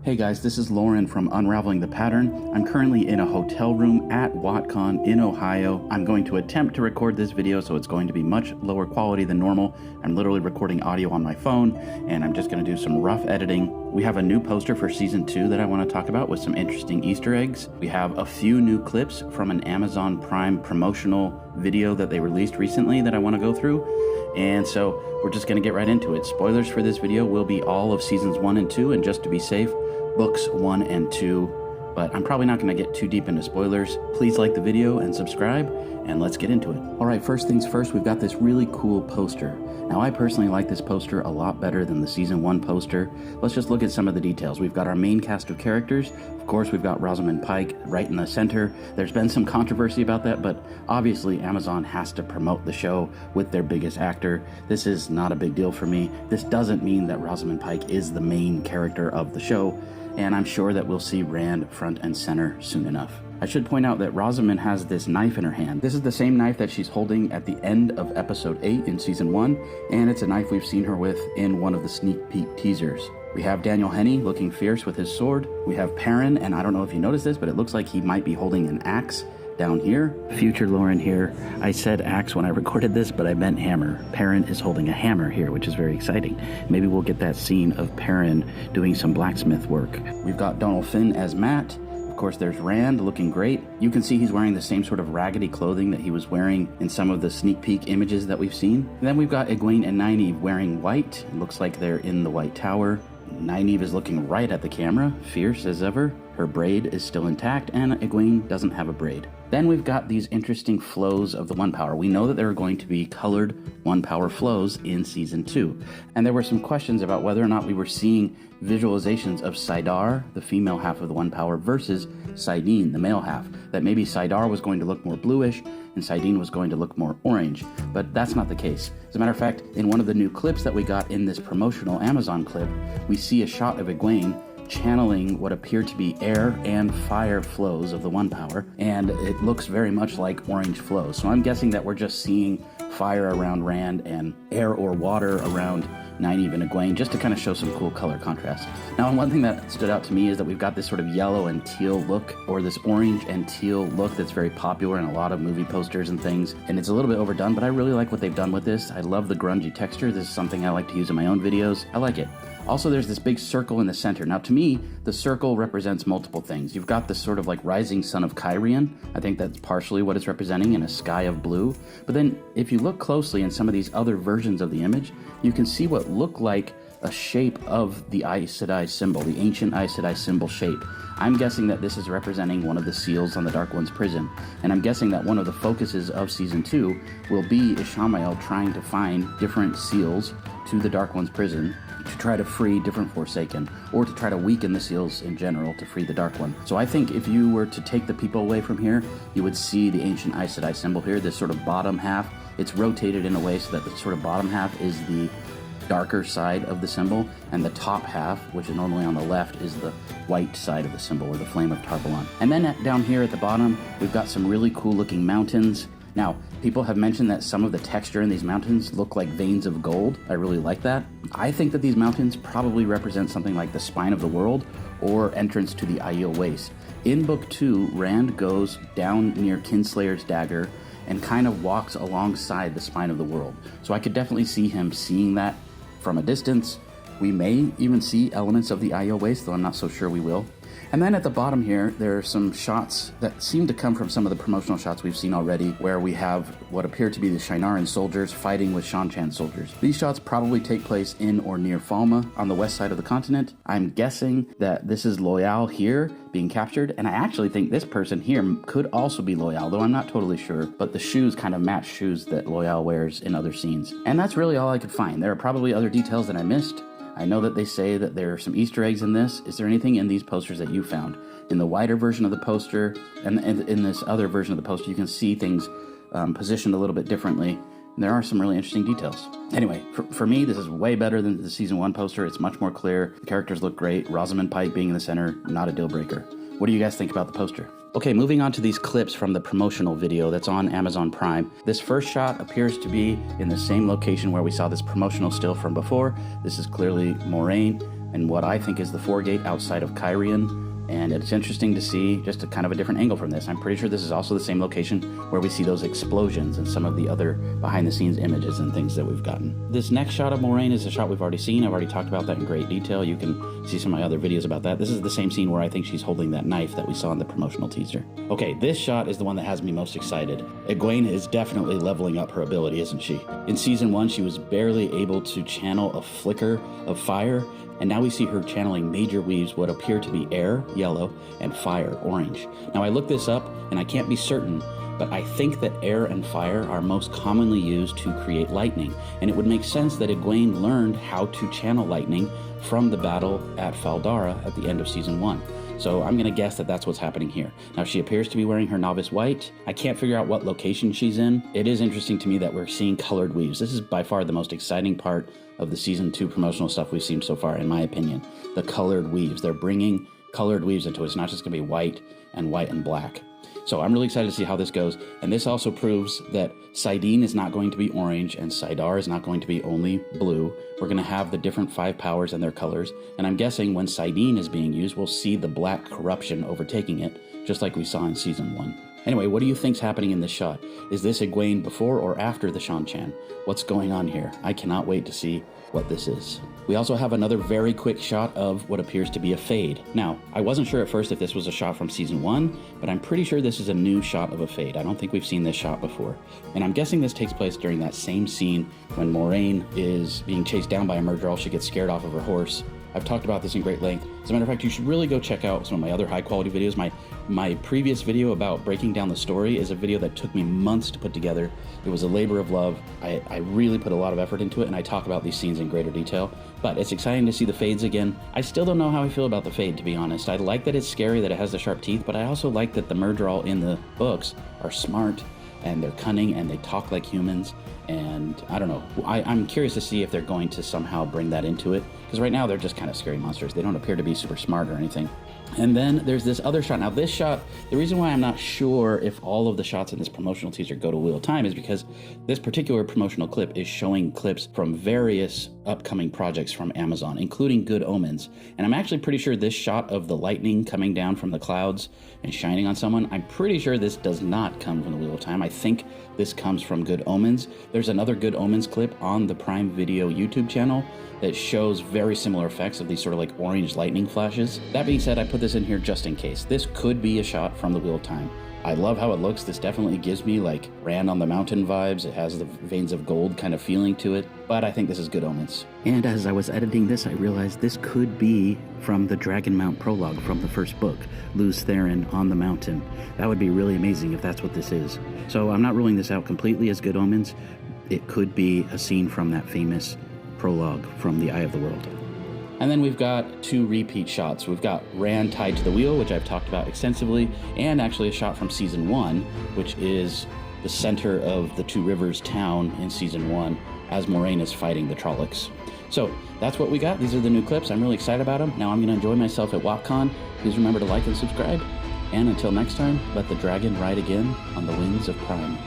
Hey guys, this is Lauren from Unraveling the Pattern. I'm currently in a hotel room at WoTCon in Ohio. I'm going to attempt to record this video, so it's going to be much lower quality than normal. I'm literally recording audio on my phone, and I'm just going to do some rough editing. We have a new poster for Season 2 that I want to talk about with some interesting Easter eggs. We have a few new clips from an Amazon Prime promotional video that they released recently that I want to go through. And so we're just going to get right into it. Spoilers for this video will be all of Seasons 1 and 2, and just to be safe, books 1 and 2, but I'm probably not going to get too deep into spoilers. Please like the video and subscribe, and let's get into it. All right, first things first, we've got this really cool poster. Now, I personally like this poster a lot better than the Season 1 poster. Let's just look at some of the details. We've got our main cast of characters. Of course, we've got Rosamund Pike right in the center. There's been some controversy about that, but obviously Amazon has to promote the show with their biggest actor. This is not a big deal for me. This doesn't mean that Rosamund Pike is the main character of the show, and I'm sure that we'll see Rand front and center soon enough. I should point out that Rosamund has this knife in her hand. This is the same knife that she's holding at the end of episode 8 in season 1, and it's a knife we've seen her with in one of the sneak peek teasers. We have Daniel Henney looking fierce with his sword. We have Perrin, and I don't know if you noticed this, but it looks like he might be holding an axe down here. Future Lauren here. I said axe when I recorded this, but I meant hammer. Perrin is holding a hammer here, which is very exciting. Maybe we'll get that scene of Perrin doing some blacksmith work. We've got Donald Finn as Matt. Of course, there's Rand looking great. You can see he's wearing the same sort of raggedy clothing that he was wearing in some of the sneak peek images that we've seen. And then we've got Egwene and Nynaeve wearing white. It looks like they're in the White Tower. Nynaeve is looking right at the camera, fierce as ever. Her braid is still intact, and Egwene doesn't have a braid. Then we've got these interesting flows of the One Power. We know that there are going to be colored One Power flows in Season 2. And there were some questions about whether or not we were seeing visualizations of Saidar, the female half of the One Power, versus Saidin, the male half. That maybe Saidar was going to look more bluish, and Saidin was going to look more orange. But that's not the case. As a matter of fact, in one of the new clips that we got in this promotional Amazon clip, we see a shot of Egwene channeling what appear to be air and fire flows of the One Power, and it looks very much like orange flows. So I'm guessing that we're just seeing fire around Rand and air or water around Nynaeve and Egwene, just to kind of show some cool color contrast. Now, one thing that stood out to me is that we've got this sort of yellow and teal look, or this orange and teal look that's very popular in a lot of movie posters and things, and it's a little bit overdone, but I really like what they've done with this. I love the grungy texture. This is something I like to use in my own videos. I like it. Also, there's this big circle in the center. Now, to me, the circle represents multiple things. You've got this sort of like rising sun of Kyrian. I think that's partially what it's representing, in a sky of blue. But then, if you look closely in some of these other versions of the image, you can see what look like a shape of the Aes Sedai symbol, the ancient Aes Sedai symbol shape. I'm guessing that this is representing one of the seals on the Dark One's prison, and I'm guessing that one of the focuses of Season 2 will be Ishamael trying to find different seals to the Dark One's prison to try to free different Forsaken, or to try to weaken the seals in general to free the Dark One. So I think if you were to take the people away from here, you would see the ancient Aes Sedai symbol here, this sort of bottom half. It's rotated in a way so that the sort of bottom half is the darker side of the symbol, and the top half, which is normally on the left, is the white side of the symbol, or the flame of Tarbalon. And then down here at the bottom, we've got some really cool looking mountains. Now, people have mentioned that some of the texture in these mountains look like veins of gold. I really like that. I think that these mountains probably represent something like the spine of the world, or entrance to the Aiel Waste. In Book 2, Rand goes down near Kinslayer's dagger and kind of walks alongside the spine of the world. So I could definitely see him seeing that from a distance. We may even see elements of the Aiel Waste, though I'm not so sure we will. And then at the bottom here, there are some shots that seem to come from some of the promotional shots we've seen already, where we have what appear to be the Shienaran soldiers fighting with Shan-Chan soldiers. These shots probably take place in or near Falma, on the west side of the continent. I'm guessing that this is Loial here being captured, and I actually think this person here could also be Loial, though I'm not totally sure, but the shoes kind of match shoes that Loial wears in other scenes. And that's really all I could find. There are probably other details that I missed. I know that they say that there are some Easter eggs in this. Is there anything in these posters that you found? In the wider version of the poster, and in this other version of the poster, you can see things positioned a little bit differently. And there are some really interesting details. Anyway, for me, this is way better than the Season 1 poster. It's much more clear. The characters look great. Rosamund Pike being in the center, not a deal breaker. What do you guys think about the poster? Okay, moving on to these clips from the promotional video that's on Amazon Prime. This first shot appears to be in the same location where we saw this promotional still from before. This is clearly Moraine. in what I think is the foregate outside of Kyrian. And it's interesting to see just a kind of a different angle from this. I'm pretty sure this is also the same location where we see those explosions and some of the other behind the scenes images and things that we've gotten. This next shot of Moraine is a shot we've already seen. I've already talked about that in great detail. You can see some of my other videos about that. This is the same scene where I think she's holding that knife that we saw in the promotional teaser. Okay, this shot is the one that has me most excited. Egwene is definitely leveling up her ability, isn't she? In season 1, she was barely able to channel a flicker of fire, and now we see her channeling major weaves, what appear to be air, yellow, and fire, orange. Now I looked this up, and I can't be certain, but I think that air and fire are most commonly used to create lightning, and it would make sense that Egwene learned how to channel lightning from the battle at Faldara at the end of season 1. So I'm gonna guess that that's what's happening here. Now she appears to be wearing her novice white. I can't figure out what location she's in. It is interesting to me that we're seeing colored weaves. This is by far the most exciting part of the season 2 promotional stuff we've seen so far, in my opinion. The colored weaves. They're bringing colored weaves into it. It's not just gonna be white and black. So I'm really excited to see how this goes. And this also proves that Saidin is not going to be orange and Saidar is not going to be only blue. We're going to have the different 5 powers and their colors. And I'm guessing when Saidin is being used, we'll see the black corruption overtaking it, just like we saw in season 1. Anyway, what do you think's happening in this shot? Is this Egwene before or after the Shan-Chan? What's going on here? I cannot wait to see what this is. We also have another very quick shot of what appears to be a fade. Now, I wasn't sure at first if this was a shot from season 1, but I'm pretty sure this is a new shot of a fade. I don't think we've seen this shot before. And I'm guessing this takes place during that same scene when Moraine is being chased down by a murderer. She gets scared off of her horse. I've talked about this in great length. As a matter of fact, you should really go check out some of my other high quality videos. My previous video about breaking down the story is a video that took me months to put together. It was a labor of love. I really put a lot of effort into it, and I talk about these scenes in greater detail. But it's exciting to see the fades again. I still don't know how I feel about the fade, to be honest. I like that it's scary, that it has the sharp teeth, but I also like that the Murderal in the books are smart, and they're cunning, and they talk like humans. And I don't know, I'm curious to see if they're going to somehow bring that into it, because right now they're just kind of scary monsters. They don't appear to be super smart or anything. And then there's this other shot. Now this shot, the reason why I'm not sure if all of the shots in this promotional teaser go to Wheel of Time is because this particular promotional clip is showing clips from various upcoming projects from Amazon, including Good Omens. And I'm actually pretty sure this shot of the lightning coming down from the clouds and shining on someone, I'm pretty sure this does not come from the Wheel of Time. I think this comes from Good Omens. There's another Good Omens clip on the Prime Video YouTube channel that shows very similar effects of these sort of like orange lightning flashes. That being said, I put this in here just in case. This could be a shot from the Wheel of Time. I love how it looks. This definitely gives me like Rand on the Mountain vibes. It has the veins of gold kind of feeling to it, but I think this is Good Omens. And as I was editing this, I realized this could be from the Dragonmount prologue from the first book, Luz Theron on the mountain. That would be really amazing if that's what this is. So I'm not ruling this out completely as Good Omens. It could be a scene from that famous prologue from The Eye of the World. And then we've got 2 repeat shots. We've got Rand tied to the wheel, which I've talked about extensively, and actually a shot from season 1, which is the center of the Two Rivers town in season 1 as Moraine is fighting the Trollocs. So that's what we got. These are the new clips. I'm really excited about them. Now I'm going to enjoy myself at WoTCon. Please remember to like and subscribe. And until next time, let the dragon ride again on the wings of Prime.